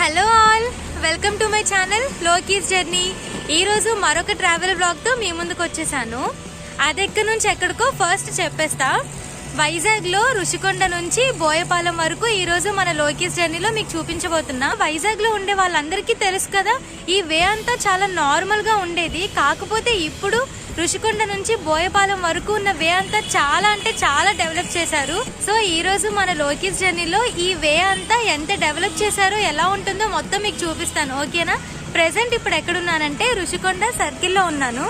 Hello all, welcome to my channel Loki's journey. ఈరోజు మరొక travel బ్లాగ్తో మీ ముందుకు వచ్చేసాను. అది ఎక్కడి నుంచి ఎక్కడికో ఫస్ట్ చెప్పేస్తా. వైజాగ్లో ఋషికొండ నుంచి బోయపాలెం వరకు ఈరోజు మన లోకీస్ జర్నీలో మీకు చూపించబోతున్నా. వైజాగ్లో ఉండే వాళ్ళందరికీ తెలుసు కదా, ఈ వే అంతా చాలా నార్మల్గా ఉండేది. కాకపోతే ఇప్పుడు ఋషికొండ నుంచి బోయపాలెం వరకు ఉన్న వే అంతా చాలా అంటే చాలా డెవలప్ చేశారు. సో ఈ రోజు మన లోకీస్ జర్నీలో ఈ వే అంతా ఎంత డెవలప్ చేశారో, ఎలా ఉంటుందో మొత్తం మీకు చూపిస్తాను. ఓకేనా? ప్రెసెంట్ ఇప్పుడు ఎక్కడున్నానంటే ఋషికొండ సర్కిల్లో ఉన్నాను.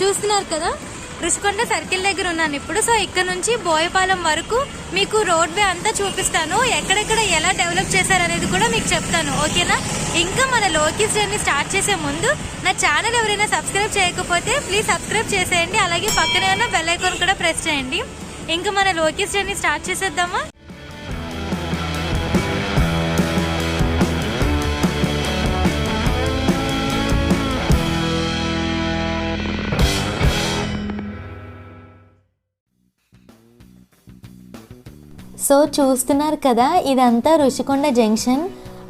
చూస్తున్నారు కదా, ఋషికొండ సర్కిల్ దగ్గర ఉన్నాను ఇప్పుడు. సో ఇక్కడ నుంచి బోయపాలెం వరకు మీకు రోడ్ వే అంతా చూపిస్తాను. ఎక్కడెక్కడ ఎలా డెవలప్ చేశారనేది కూడా మీకు చెప్తాను. ఓకేనా? ఇంకా మన లోకీస్ జర్నీ స్టార్ట్ చేసే ముందు నా ఛానల్ ఎవరైనా సబ్స్క్రైబ్ చేయకపోతే ప్లీజ్ సబ్స్క్రైబ్ చేసేయండి. అలాగే పక్కనే ఉన్న బెల్ ఐకాన్ కూడా ప్రెస్ చేయండి. ఇంకా మన లోకీస్ జర్నీ స్టార్ట్ చేసేద్దామా? సో చూస్తున్నారు కదా, ఇదంతా ఋషికొండ జంక్షన్.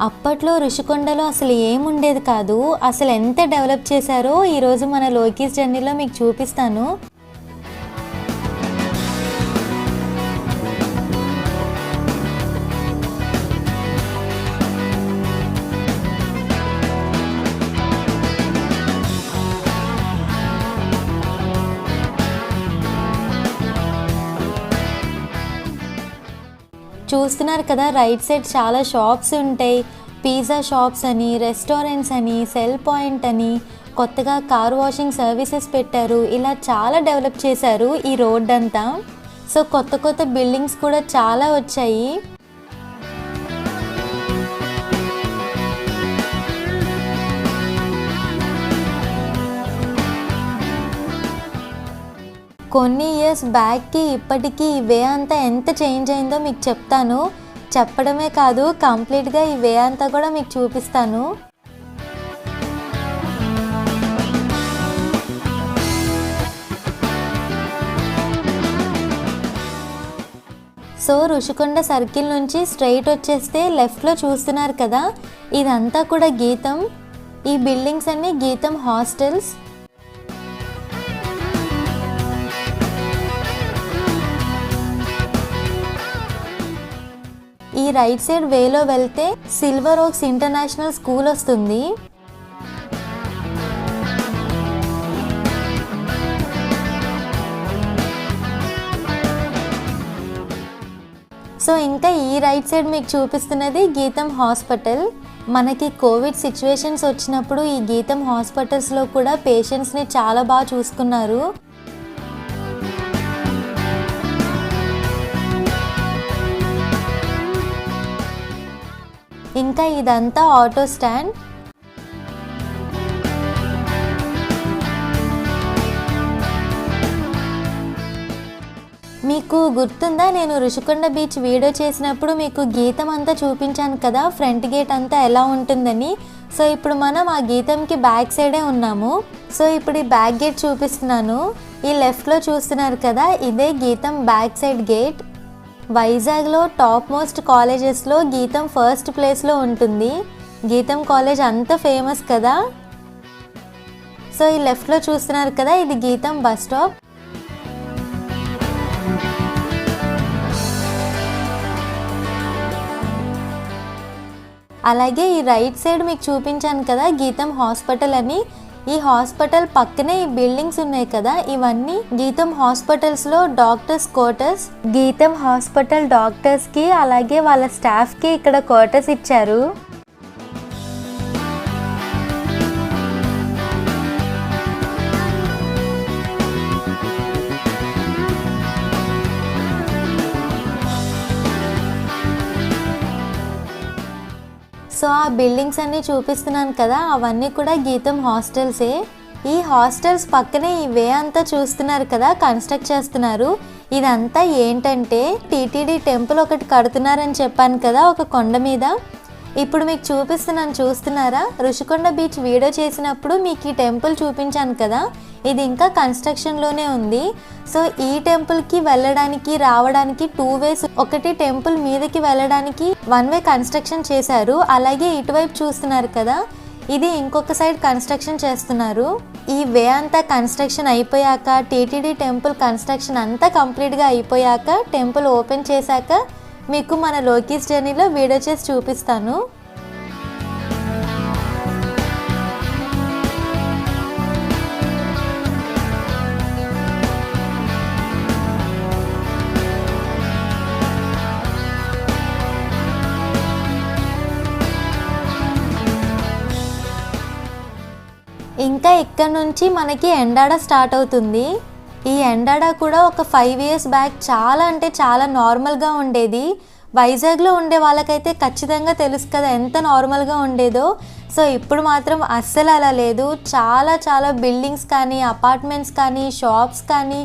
అప్పట్లో ఋషికొండలో అసలు ఏముండేది కాదు. అసలు ఎంత డెవలప్ చేశారో ఈరోజు మన లోకీస్ జర్నీలో మీకు చూపిస్తాను. చూస్తున్నారు కదా, రైట్ సైడ్ చాలా షాప్స్ ఉంటాయి. పిజ్జా షాప్స్ అని, రెస్టారెంట్స్ అని, సెల్ పాయింట్ అని, కొత్తగా కార్ వాషింగ్ సర్వీసెస్ పెట్టారు. ఇలా చాలా డెవలప్ చేశారు ఈ రోడ్ అంతా. సో కొత్త కొత్త బిల్డింగ్స్ కూడా చాలా వచ్చాయి. కొన్ని ఇయర్స్ బ్యాక్కి ఇప్పటికీ ఈ వే అంతా ఎంత చేంజ్ అయిందో మీకు చెప్తాను. చెప్పడమే కాదు, కంప్లీట్గా ఈ వే అంతా కూడా మీకు చూపిస్తాను. సో ఋషికొండ సర్కిల్ నుంచి స్ట్రైట్ వచ్చేస్తే లెఫ్ట్లో చూస్తున్నారు కదా, ఇదంతా కూడా గీతం. ఈ బిల్డింగ్స్ అన్నీ గీతం హాస్టల్స్. ఈ రైట్ సైడ్ వేలో వెళ్తే సిల్వర్ ఓక్స్ ఇంటర్నేషనల్ స్కూల్ వస్తుంది. సో ఇంకా ఈ రైట్ సైడ్ మీకు చూపిస్తున్నది గీతం హాస్పిటల్. మనకి కోవిడ్ సిచ్యువేషన్స్ వచ్చినప్పుడు ఈ గీతం హాస్పిటల్స్లో కూడా పేషెంట్స్ని చాలా బాగా చూసుకున్నారు. ఇంకా ఇదంతా ఆటో స్టాండ్. మీకు గుర్తుందా, నేను ఋషికొండ బీచ్ వీడియో చేసినప్పుడు మీకు గీతం అంతా చూపించాను కదా, ఫ్రంట్ గేట్ అంతా ఎలా ఉంటుందని. సో ఇప్పుడు మనం ఆ గీతంకి బ్యాక్ సైడే ఉన్నాము. సో ఇప్పుడు ఈ బ్యాక్ గేట్ చూపిస్తున్నాను. ఈ లెఫ్ట్లో చూస్తున్నారు కదా, ఇదే గీతం బ్యాక్ సైడ్ గేట్. వైజాగ్లో టాప్ మోస్ట్ కాలేజెస్లో గీతం ఫస్ట్ ప్లేస్లో ఉంటుంది. గీతం కాలేజ్ అంత ఫేమస్ కదా. సో ఈ లెఫ్ట్లో చూస్తున్నారు కదా, ఇది గీతం బస్ స్టాప్. అలాగే ఈ రైట్ సైడ్ మీకు చూపించాను కదా గీతం హాస్పిటల్ అని. ఈ హాస్పిటల్ పక్కనే ఈ బిల్డింగ్స్ ఉన్నాయి కదా, ఇవన్నీ గీతం హాస్పిటల్స్లో డాక్టర్స్ క్వార్టర్స్. గీతం హాస్పిటల్ డాక్టర్స్కి అలాగే వాళ్ళ స్టాఫ్కి ఇక్కడ క్వార్టర్స్ ఇచ్చారు. సో ఆ బిల్డింగ్స్ అన్నీ చూపిస్తున్నాను కదా, అవన్నీ కూడా గీతం హాస్టల్సే. ఈ హాస్టల్స్ పక్కనే ఈ వే అంతా చూస్తున్నారు కదా, కన్స్ట్రక్ట్ చేస్తున్నారు. ఇదంతా ఏంటంటే టీటీడీ టెంపుల్ ఒకటి కడుతున్నారని చెప్పాను కదా, ఒక కొండ మీద. ఇప్పుడు మీకు చూపిస్తున్నాను, చూస్తున్నారా? ఋషికొండ బీచ్ వీడియో చేసినప్పుడు మీకు ఈ టెంపుల్ చూపించాను కదా, ఇది ఇంకా కన్స్ట్రక్షన్లోనే ఉంది. సో ఈ టెంపుల్కి వెళ్ళడానికి రావడానికి 2 వేస్, ఒకటి టెంపుల్ మీదకి వెళ్ళడానికి 1 వే కన్స్ట్రక్షన్ చేశారు. అలాగే ఇటువైపు చూస్తున్నారు కదా, ఇది ఇంకొక సైడ్ కన్స్ట్రక్షన్ చేస్తున్నారు. ఈ వే అంతా కన్స్ట్రక్షన్ అయిపోయాక, టీటీడీ టెంపుల్ కన్స్ట్రక్షన్ అంతా కంప్లీట్గా అయిపోయాక, టెంపుల్ ఓపెన్ చేశాక మీకు మన లోకీస్ జర్నీలో వీడియో చేసి చూపిస్తాను. ఇంకా ఇక్కడ నుంచి మనకి ఎండాడ స్టార్ట్ అవుతుంది. ఈ ఎండాడ కూడా ఒక 5 ఇయర్స్ బ్యాక్ చాలా అంటే చాలా నార్మల్గా ఉండేది. వైజాగ్లో ఉండే వాళ్ళకైతే ఖచ్చితంగా తెలుసు కదా ఎంత నార్మల్గా ఉండేదో. సో ఇప్పుడు మాత్రం అస్సలు అలా లేదు. చాలా చాలా బిల్డింగ్స్ కానీ, అపార్ట్మెంట్స్ కానీ, షాప్స్ కానీ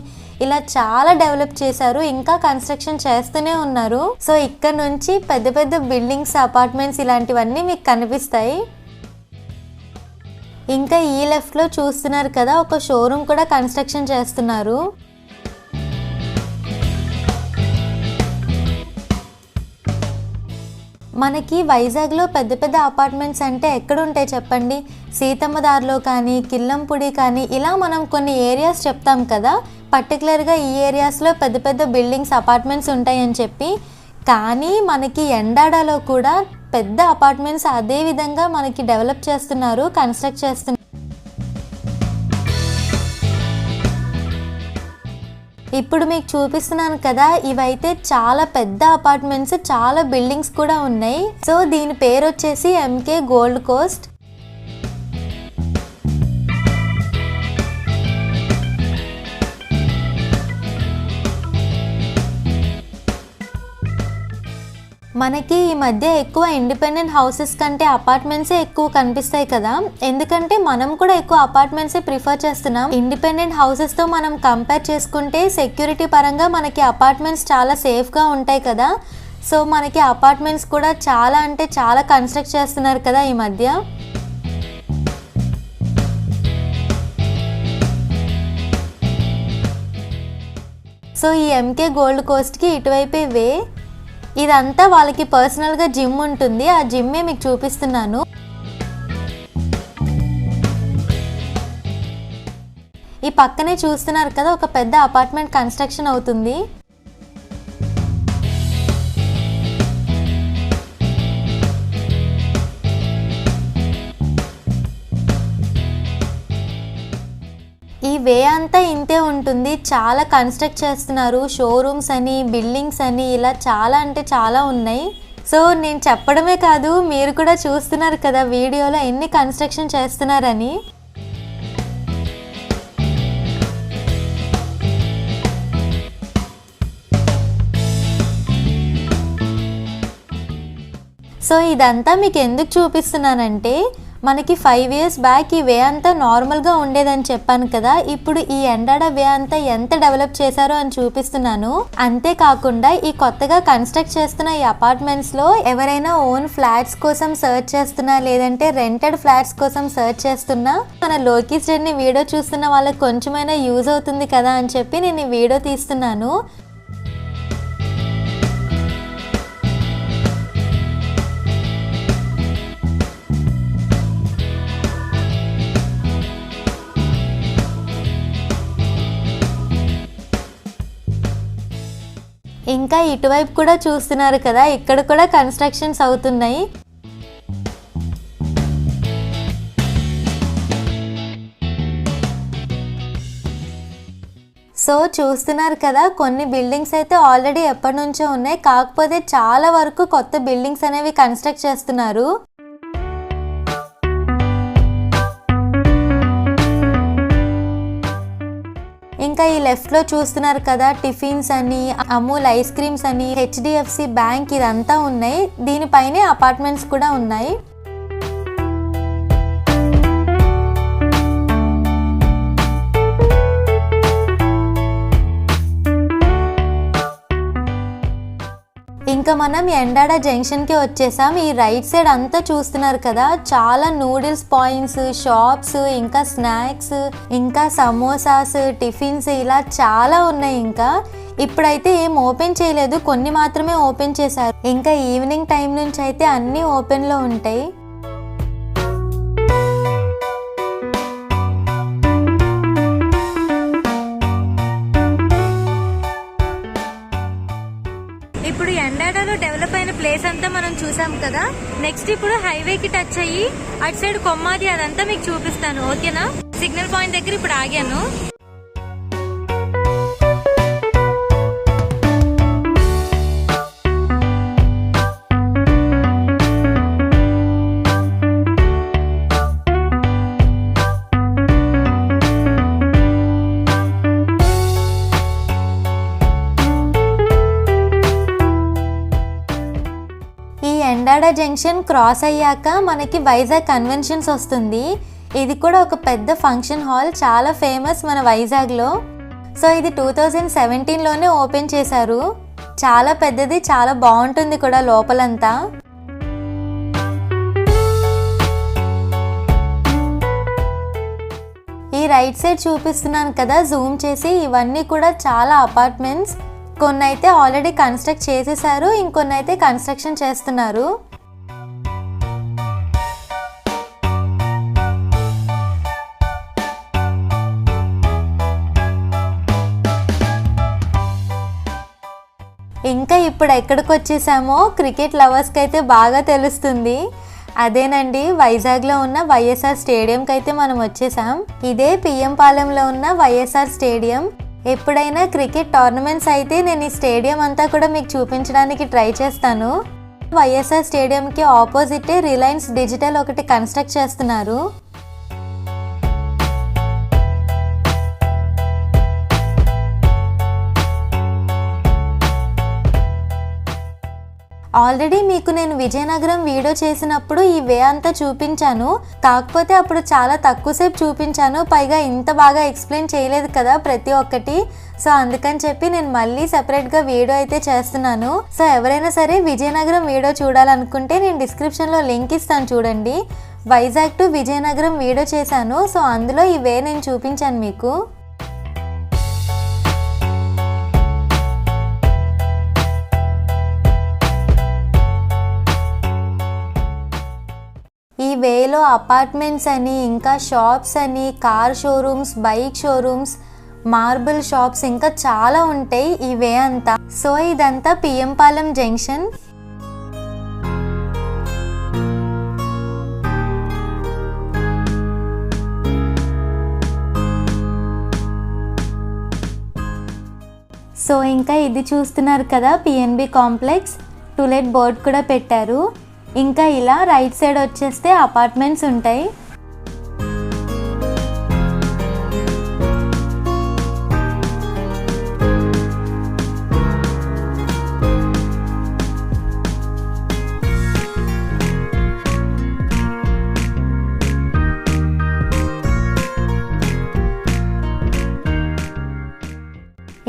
ఇలా చాలా డెవలప్ చేశారు. ఇంకా కన్స్ట్రక్షన్ చేస్తూనే ఉన్నారు. సో ఇక్కడ నుంచి పెద్ద పెద్ద బిల్డింగ్స్, అపార్ట్మెంట్స్ ఇలాంటివన్నీ మీకు కనిపిస్తాయి. ఇంకా ఈ లెఫ్ట్లో చూస్తున్నారు కదా, ఒక షోరూమ్ కూడా కన్స్ట్రక్షన్ చేస్తున్నారు. మనకి వైజాగ్లో పెద్ద పెద్ద అపార్ట్మెంట్స్ అంటే ఎక్కడ ఉంటాయి చెప్పండి? సీతమ్మదారిలో కానీ, కిల్లంపూడి కానీ, ఇలా మనం కొన్ని ఏరియాస్ చెప్తాం కదా, పర్టికులర్గా ఈ ఏరియాస్లో పెద్ద పెద్ద బిల్డింగ్స్, అపార్ట్మెంట్స్ ఉంటాయని చెప్పి. కానీ మనకి ఎండాడలో కూడా పెద్ద అపార్ట్మెంట్స్ అదే విధంగా మనకి డెవలప్ చేస్తున్నారు, కన్స్ట్రక్ట్ చేస్తున్నారు. ఇప్పుడు మీకు చూపిస్తున్నాను కదా, ఇవైతే చాలా పెద్ద అపార్ట్మెంట్స్, చాలా బిల్డింగ్స్ కూడా ఉన్నాయి. సో దీని పేరు వచ్చేసి ఎంకే గోల్డ్ కోస్ట్. మనకి ఈ మధ్య ఎక్కువ ఇండిపెండెంట్ హౌసెస్ కంటే అపార్ట్మెంట్సే ఎక్కువ కనిపిస్తాయి కదా, ఎందుకంటే మనం కూడా ఎక్కువ అపార్ట్మెంట్సే ప్రిఫర్ చేస్తున్నాం. ఇండిపెండెంట్ హౌసెస్తో మనం కంపేర్ చేసుకుంటే సెక్యూరిటీ పరంగా మనకి అపార్ట్మెంట్స్ చాలా సేఫ్గా ఉంటాయి కదా. సో మనకి అపార్ట్మెంట్స్ కూడా చాలా అంటే చాలా కన్స్ట్రక్ట్ చేస్తున్నారు కదా ఈ మధ్య. సో ఈ ఎంకే గోల్డ్ కోస్ట్కి ఇటువైపే వే. ఇదంతా వాళ్ళకి పర్సనల్గా జిమ్ ఉంటుంది, ఆ జిమ్మే మీకు చూపిస్తున్నాను. ఈ పక్కనే చూస్తున్నారు కదా, ఒక పెద్ద అపార్ట్మెంట్ కన్స్ట్రక్షన్ అవుతుంది. ఈ వే అంతా ఇంతే ఉంటుంది, చాలా కన్స్ట్రక్ట్ చేస్తున్నారు. షోరూమ్స్ అని, బిల్డింగ్స్ అని, ఇలా చాలా అంటే చాలా ఉన్నాయి. సో నేను చెప్పడమే కాదు, మీరు కూడా చూస్తున్నారు కదా వీడియోలో ఎన్ని కన్స్ట్రక్షన్ చేస్తున్నారని. సో ఇదంతా మీకు ఎందుకు చూపిస్తున్నానంటే, మనకి 5 ఇయర్స్ బ్యాక్ ఈ వే అంతా నార్మల్గా ఉండేదని చెప్పాను కదా, ఇప్పుడు ఈ ఎండాడ వే అంతా ఎంత డెవలప్ చేశారో అని చూపిస్తున్నాను. అంతేకాకుండా ఈ కొత్తగా కన్స్ట్రక్ట్ చేస్తున్న ఈ అపార్ట్మెంట్స్లో ఎవరైనా ఓన్ ఫ్లాట్స్ కోసం సర్చ్ చేస్తున్నా, లేదంటే రెంటెడ్ ఫ్లాట్స్ కోసం సర్చ్ చేస్తున్నా, మన లోకీస్ జర్నీ వీడియో చూస్తున్న వాళ్ళకి కొంచెమైనా యూజ్ అవుతుంది కదా అని చెప్పి నేను ఈ వీడియో తీస్తున్నాను. ఇంకా ఇటువైపు కూడా చూస్తున్నారు కదా, ఇక్కడ కూడా కన్స్ట్రక్షన్స్ అవుతున్నాయి. సో చూస్తున్నారు కదా, కొన్ని బిల్డింగ్స్ అయితే ఆల్రెడీ ఎప్పటి నుంచో ఉన్నాయి, కాకపోతే చాలా వరకు కొత్త బిల్డింగ్స్ అనేవి కన్స్ట్రక్ట్ చేస్తున్నారు. ఇంకా ఈ లెఫ్ట్లో చూస్తున్నారు కదా, టిఫిన్స్ అని, అమూల్ ఐస్ క్రీమ్స్ అని, హెచ్డిఎఫ్సి బ్యాంక్ ఇదంతా ఉన్నాయి. దీనిపైనే అపార్ట్మెంట్స్ కూడా ఉన్నాయి. ఇంకా మనం ఎండాడ జంక్షన్కి వచ్చేసాం. ఈ రైట్ సైడ్ అంతా చూస్తున్నారు కదా, చాలా నూడిల్స్ పాయింట్స్, షాప్స్, ఇంకా స్నాక్స్, ఇంకా సమోసాస్, టిఫిన్స్ ఇలా చాలా ఉన్నాయి. ఇంకా ఇప్పుడైతే ఏం ఓపెన్ చేయలేదు, కొన్ని మాత్రమే ఓపెన్ చేశారు. ఇంకా ఈవినింగ్ టైం నుంచి అయితే అన్నీ ఓపెన్లో ఉంటాయి. ఇప్పుడు ఎండాడలో డెవలప్ అయిన ప్లేస్ అంతా మనం చూసాం కదా. నెక్స్ట్ ఇప్పుడు హైవేకి టచ్ అయ్యి అటు సైడ్ కొమ్మాది అదంతా మీకు చూపిస్తాను, ఓకేనా? సిగ్నల్ పాయింట్ దగ్గర ఇప్పుడు ఆగాను. ఎండాడ జంక్షన్ క్రాస్ అయ్యాక మనకి వైజాగ్ కన్వెన్షన్స్ వస్తుంది. ఇది కూడా ఒక పెద్ద ఫంక్షన్ హాల్, చాలా ఫేమస్ మన వైజాగ్లో. సో ఇది 2017లోనే ఓపెన్ చేశారు. చాలా పెద్దది, చాలా బాగుంటుంది కూడా లోపలంతా. ఈ రైట్ సైడ్ చూపిస్తున్నాను కదా జూమ్ చేసి, ఇవన్నీ కూడా చాలా అపార్ట్మెంట్స్. కొన్ని అయితే ఆల్రెడీ కన్స్ట్రక్ట్ చేసేసారు, ఇంకొన్ని అయితే కన్స్ట్రక్షన్ చేస్తున్నారు. ఇంకా ఇప్పుడు ఎక్కడికి వచ్చేసామో క్రికెట్ లవర్స్కి అయితే బాగా తెలుస్తుంది. అదేనండి, వైజాగ్లో ఉన్న వైఎస్ఆర్ స్టేడియంకి అయితే మనం వచ్చేసాం. ఇదే పిఎం పాలెంలో ఉన్న వైఎస్ఆర్ స్టేడియం. ఎప్పుడైనా క్రికెట్ టోర్నమెంట్స్ అయితే నేను ఈ స్టేడియం అంతా కూడా మీకు చూపించడానికి ట్రై చేస్తాను. వైఎస్ఆర్ స్టేడియంకి ఆపోజిటే రిలయన్స్ డిజిటల్ ఒకటి కన్స్ట్రక్ట్ చేస్తున్నారు. ఆల్రెడీ మీకు నేను విజయనగరం వీడియో చేసినప్పుడు ఈ వే అంతా చూపించాను, కాకపోతే అప్పుడు చాలా తక్కువసేపు చూపించాను, పైగా ఇంత బాగా ఎక్స్ప్లెయిన్ చేయలేదు కదా ప్రతి ఒక్కటి. సో అందుకని చెప్పి నేను మళ్ళీ సెపరేట్గా వీడియో అయితే చేస్తున్నాను. సో ఎవరైనా సరే విజయనగరం వీడియో చూడాలనుకుంటే నేను డిస్క్రిప్షన్లో లింక్ ఇస్తాను చూడండి. వైజాగ్ టు విజయనగరం వీడియో చేశాను, సో అందులో ఈ వే నేను చూపించాను మీకు. ఈ వేలో అపార్ట్మెంట్స్ అని, ఇంకా షాప్స్ అని, car showrooms, bike showrooms, marble shops ఇంకా చాలా ఉంటాయి ఈ వే అంతా. సో ఇదంతా పిఎం పాలెం జంక్షన్. సో ఇంకా ఇది చూస్తున్నారు కదా పిఎన్బి కాంప్లెక్స్, టులెట్ బోర్డ్ కూడా పెట్టారు. ఇంకా ఇలా రైట్ సైడ్ వచ్చేస్తే అపార్ట్మెంట్స్ ఉంటాయి.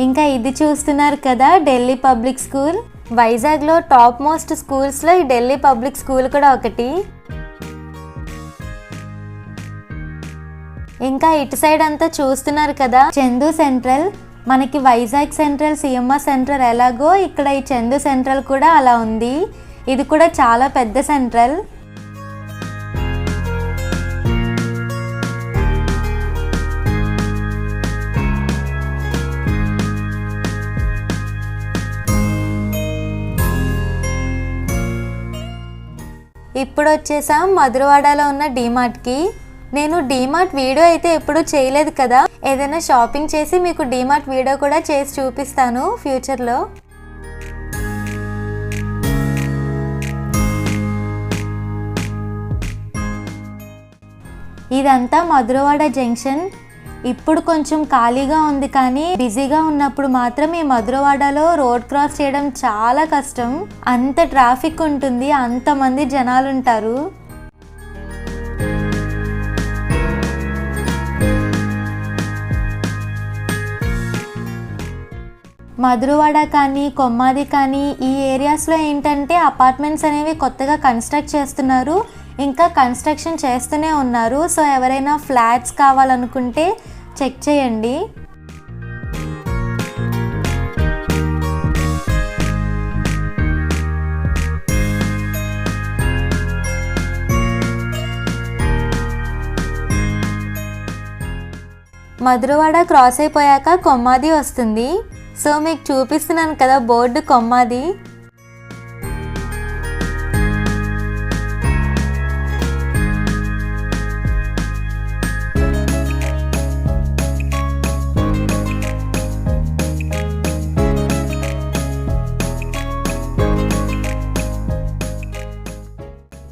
ఇంకా ఇది చూస్తున్నారు కదా ఢిల్లీ పబ్లిక్ స్కూల్. వైజాగ్లో టాప్ మోస్ట్ స్కూల్స్లో ఈ ఢిల్లీ పబ్లిక్ స్కూల్ కూడా ఒకటి. ఇంకా ఇటు సైడ్ అంతా చూస్తున్నారు కదా చందు సెంట్రల్. మనకి వైజాగ్ సెంట్రల్, సిఎంఆర్ సెంట్రల్ ఎలాగో ఇక్కడ ఈ చందు సెంట్రల్ కూడా అలా ఉంది. ఇది కూడా చాలా పెద్ద సెంట్రల్. ఇప్పుడు వచ్చేసాం మధురవాడలో ఉన్న డీమార్ట్కి. నేను డీమార్ట్ వీడియో అయితే ఎప్పుడూ చేయలేదు కదా, ఏదైనా షాపింగ్ చేసి మీకు డీమార్ట్ వీడియో కూడా చేసి చూపిస్తాను ఫ్యూచర్లో. ఇదంతా మధురవాడ జంక్షన్. ఇప్పుడు కొంచెం ఖాళీగా ఉంది, కానీ బిజీగా ఉన్నప్పుడు మాత్రం ఈ మధురవాడలో రోడ్ క్రాస్ చేయడం చాలా కష్టం. అంత ట్రాఫిక్ ఉంటుంది, అంతమంది జనాలు ఉంటారు. మధురవాడ కానీ కొమ్మాది కానీ ఈ ఏరియాస్లో ఏంటంటే అపార్ట్మెంట్స్ అనేవి కొత్తగా కన్స్ట్రక్ట్ చేస్తున్నారు, ఇంకా కన్స్ట్రక్షన్ చేస్తూనే ఉన్నారు. సో ఎవరైనా ఫ్లాట్స్ కావాలనుకుంటే చెక్ చేయండి. మధురవాడ క్రాస్ అయిపోయాక కొమ్మాది వస్తుంది. సో మీకు చూపిస్తున్నాను కదా board Kommadi.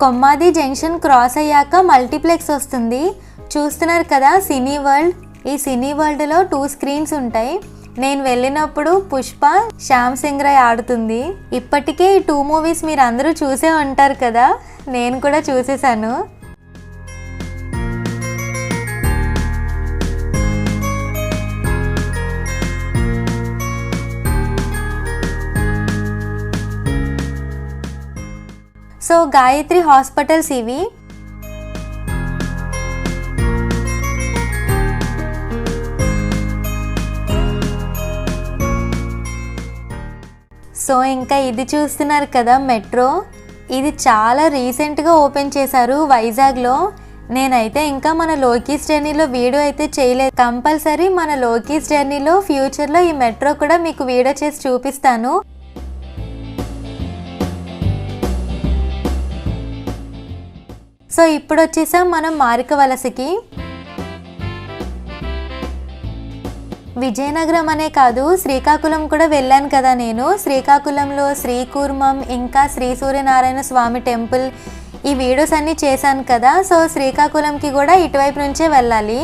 Kommadi junction cross అయ్యాక మల్టీప్లెక్స్ వస్తుంది. చూస్తున్నారు కదా సినీ వరల్డ్. ఈ సినీ వరల్డ్లో 2 స్క్రీన్స్ ఉంటాయి. నేను వెళ్ళినప్పుడు పుష్ప, శ్యామ్ సింగ్ రాయ్ ఆడుతుంది. ఇప్పటికే ఈ 2 మూవీస్ మీరు అందరూ చూసే ఉంటారు కదా, నేను కూడా చూసేసాను. సో గాయత్రి హాస్పిటల్స్ ఇవి. సో ఇంకా ఇది చూస్తున్నారు కదా మెట్రో. ఇది చాలా రీసెంట్గా ఓపెన్ చేశారు వైజాగ్లో. నేనైతే ఇంకా మన లోకీస్ జర్నీలో వీడియో అయితే చేయలేదు. కంపల్సరీ మన లోకీస్ జర్నీలో ఫ్యూచర్లో ఈ మెట్రో కూడా మీకు వీడియో చేసి చూపిస్తాను. సో ఇప్పుడు వచ్చేసాం మనం మారికవలసకి. విజయనగరం అనే కాదు, శ్రీకాకుళం కూడా వెళ్ళాను కదా నేను. శ్రీకాకుళంలో శ్రీకూర్మం ఇంకా శ్రీ సూర్యనారాయణ స్వామి టెంపుల్ ఈ వీడియోస్ అన్నీ చేశాను కదా. సో శ్రీకాకుళంకి కూడా ఇటువైపు నుంచే వెళ్ళాలి.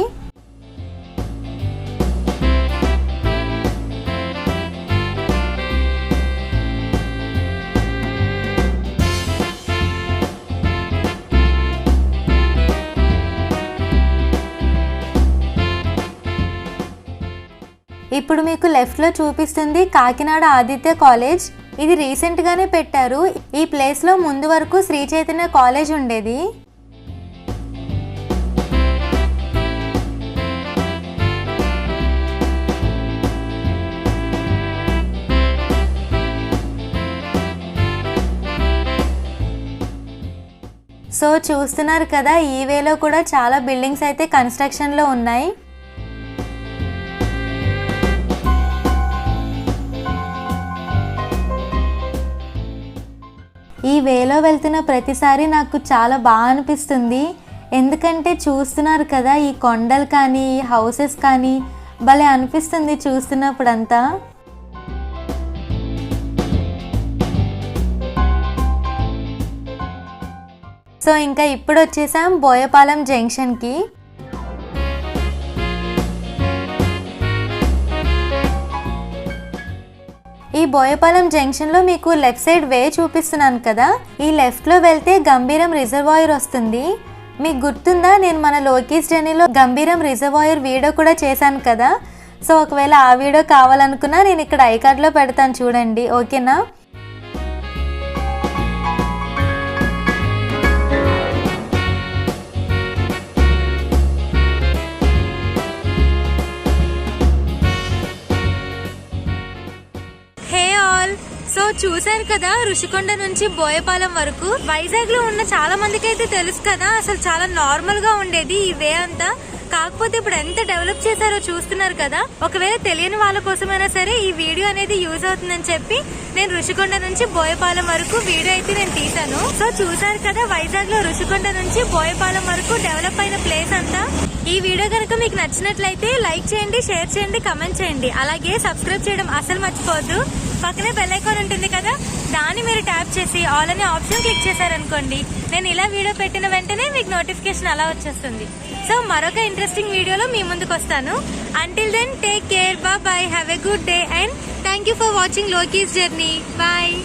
ఇప్పుడు మీకు లెఫ్ట్లో చూపిస్తుంది కాకినాడ ఆదిత్య కాలేజ్. ఇది రీసెంట్గానే పెట్టారు. ఈ ప్లేస్లో ముందు వరకు శ్రీ చైతన్య కాలేజ్ ఉండేది. సో చూస్తున్నారు కదా, ఈ వేలో కూడా చాలా బిల్డింగ్స్ అయితే కన్స్ట్రక్షన్లో ఉన్నాయి. ఈ వేలో వెళ్తున్న ప్రతిసారి నాకు చాలా బాగా అనిపిస్తుంది. ఎందుకంటే చూస్తున్నారు కదా ఈ కొండలు కానీ ఈ హౌసెస్ కానీ భలే అనిపిస్తుంది చూస్తున్నప్పుడంతా. సో ఇంకా ఇప్పుడు వచ్చేసాం బోయపాలెం జంక్షన్కి. ఈ బోయపాలెం జంక్షన్లో మీకు లెఫ్ట్ సైడ్ వే చూపిస్తున్నాను కదా, ఈ లెఫ్ట్లో వెళ్తే గంభీరం రిజర్వాయర్ వస్తుంది. మీకు గుర్తుందా, నేను మన లోకీస్ జర్నీలో గంభీరం రిజర్వాయర్ వీడియో కూడా చేశాను కదా. సో ఒకవేళ ఆ వీడియో కావాలనుకున్నా నేను ఇక్కడ ఐకార్డ్లో పెడతాను చూడండి, ఓకేనా. సో చూసారు కదా, రుషికొండ నుంచి బోయపాలెం వరకు వైజాగ్ లో ఉన్న చాలా మందికి అయితే తెలుసు కదా, అసలు చాలా నార్మల్ గా ఉండేది ఈ వే అంతా. కాకపోతే ఇప్పుడు ఎంత డెవలప్ చేశారో చూస్తున్నారు కదా. ఒకవేళ తెలియని వాళ్ళ కోసమైనా సరే ఈ వీడియో అనేది యూజ్ అవుతుందని చెప్పి నేను రుషికొండ నుంచి బోయపాలెం వరకు వీడియో అయితే నేను తీసాను. సో చూసారు కదా, వైజాగ్ లో రుషికొండ నుంచి బోయపాలెం వరకు డెవలప్ అయిన ప్లేస్ అంతా. ఈ వీడియో కనుక మీకు నచ్చినట్లయితే లైక్ చేయండి, షేర్ చేయండి, కమెంట్ చేయండి. అలాగే సబ్స్క్రైబ్ చేయడం అసలు మర్చిపోవద్దు. పక్కనే బెల్ ఐకాన్ ఉంటుంది కదా, దాన్ని మీరు ట్యాప్ చేసి ఆల్ అనే ఆప్షన్ క్లిక్ చేశారనుకోండి, నేను ఇలా వీడియో పెట్టిన వెంటనే మీకు నోటిఫికేషన్ అలా వచ్చేస్తుంది. సో మరొక ఇంట్రెస్టింగ్ వీడియోలో మీ ముందుకు వస్తాను. Until then take care, bye, have a good day and thank you for watching Loki's journey. Bye.